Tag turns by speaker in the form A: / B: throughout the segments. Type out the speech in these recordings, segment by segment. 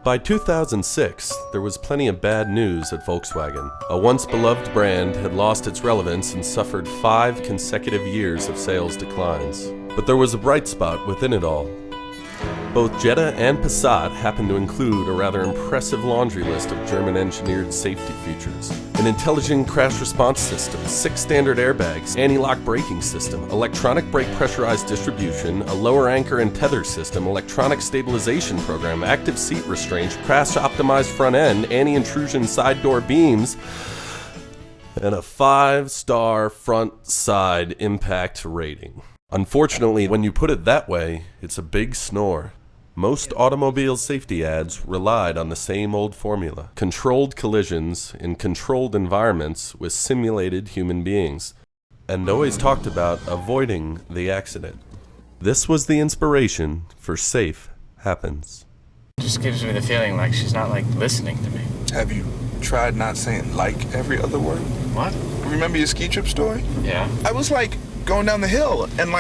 A: By 2006, there was plenty of bad news at Volkswagen. A once beloved brand had lost its relevance and suffered 5 consecutive years of sales declines. But there was a bright spot within it all. Both Jetta and Passat happened to include a rather impressive laundry list of German-engineered safety features. An intelligent crash response system, 6 standard airbags, anti-lock braking system, electronic brake pressurized distribution, a lower anchor and tether system, electronic stabilization program, active seat restraints, crash-optimized front end, anti-intrusion side door beams, and a 5-star front-side impact rating. Unfortunately, when you put it that way, it's a big snore. Most automobile safety ads relied on the same old formula: controlled collisions in controlled environments with simulated human beings, and always talked about avoiding the accident. This was the inspiration for Safe Happens.
B: It just gives me the feeling like she's not listening to me.
C: Have you tried not saying every other word?
B: What?
C: Remember your ski trip story?
B: Yeah.
C: I was going down the hill and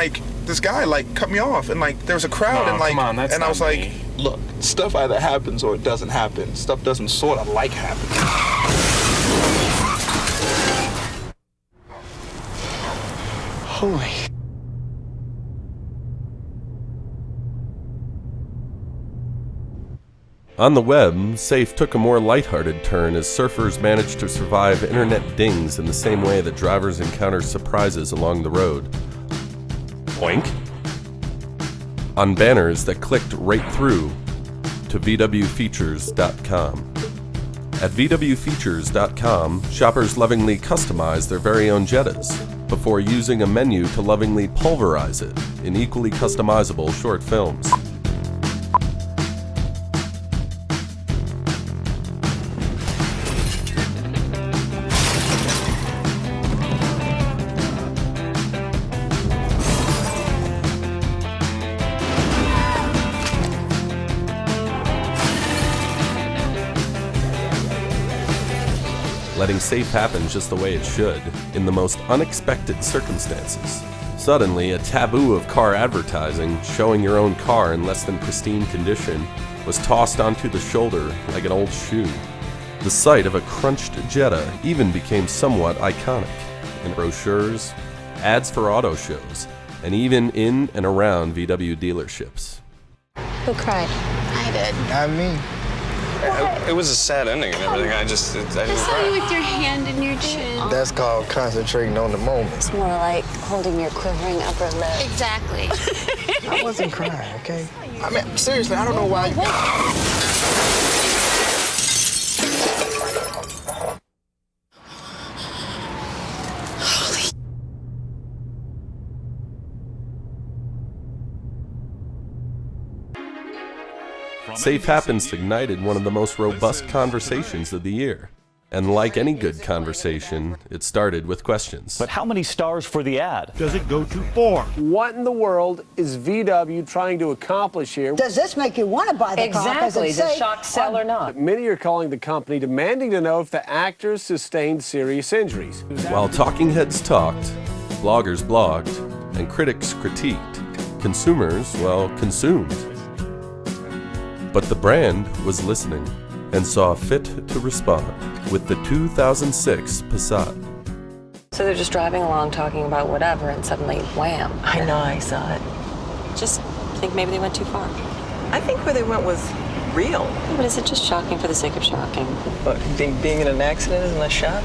C: this guy cut me off and there was a crowd and
B: come on, that's
C: and I was
B: not
C: like,
B: me.
C: Look, stuff either happens or it doesn't happen. Stuff doesn't sort of happen.
B: Holy.
A: On the web, Safe took a more lighthearted turn as surfers managed to survive internet dings in the same way that drivers encounter surprises along the road. Oink! On banners that clicked right through to VWFeatures.com. At VWFeatures.com, shoppers lovingly customize their very own Jettas before using a menu to lovingly pulverize it in equally customizable short films. Letting Safe happen just the way it should, in the most unexpected circumstances. Suddenly, a taboo of car advertising, showing your own car in less than pristine condition, was tossed onto the shoulder like an old shoe. The sight of a crunched Jetta even became somewhat iconic in brochures, ads for auto shows, and even in and around VW dealerships.
D: Who cried? I did.
C: Not me.
B: It was a sad ending and everything. I didn't
D: I saw
B: cry.
D: you with your hand in your chin.
C: That's called concentrating on the moment.
E: It's more like holding your quivering upper lip.
D: Exactly.
C: I wasn't crying, okay? I mean, seriously, I don't know why.
A: Safe Happens ignited one of the most robust conversations of the year. And like any good conversation, it started with questions.
F: But how many stars for the ad?
G: Does it go too far?
H: What in the world is VW trying to accomplish here?
I: Does this make you want to buy the car?
E: Exactly. Does it shock sell or not?
H: Many are calling the company demanding to know if the actors sustained serious injuries.
A: While talking heads talked, bloggers blogged, and critics critiqued, consumers, consumed. But the brand was listening and saw fit to respond with the 2006 Passat.
E: So they're just driving along talking about whatever and suddenly wham.
J: I know, I saw it.
E: Just think maybe they went too far.
J: I think where they went was real.
E: Yeah, but is it just shocking for the sake of shocking?
J: But being in an accident isn't a shock.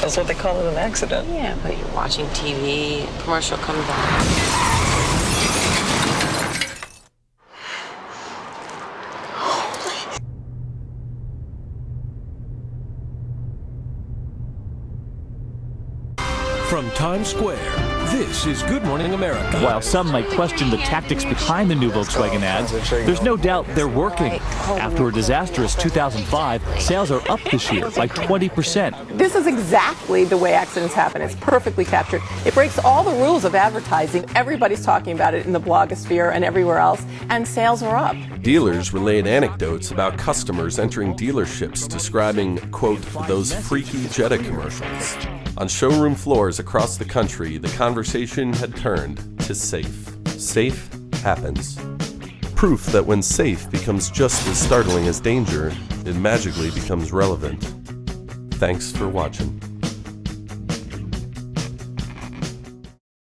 J: That's what they call it, an accident.
E: Yeah, but you're watching TV, commercial comes on.
G: From Times Square, this is Good Morning America.
F: While some might question the tactics behind the new Volkswagen ads, there's no doubt they're working. After a disastrous 2005, sales are up this year by 20%.
J: This is exactly the way accidents happen. It's perfectly captured. It breaks all the rules of advertising. Everybody's talking about it in the blogosphere and everywhere else, and sales are up.
A: Dealers relayed anecdotes about customers entering dealerships describing, quote, those freaky Jetta commercials. On showroom floors across the country, the conversation had turned to Safe. Safe Happens. proof that when safe becomes just as startling as danger, it magically becomes relevant. Thanks for watching.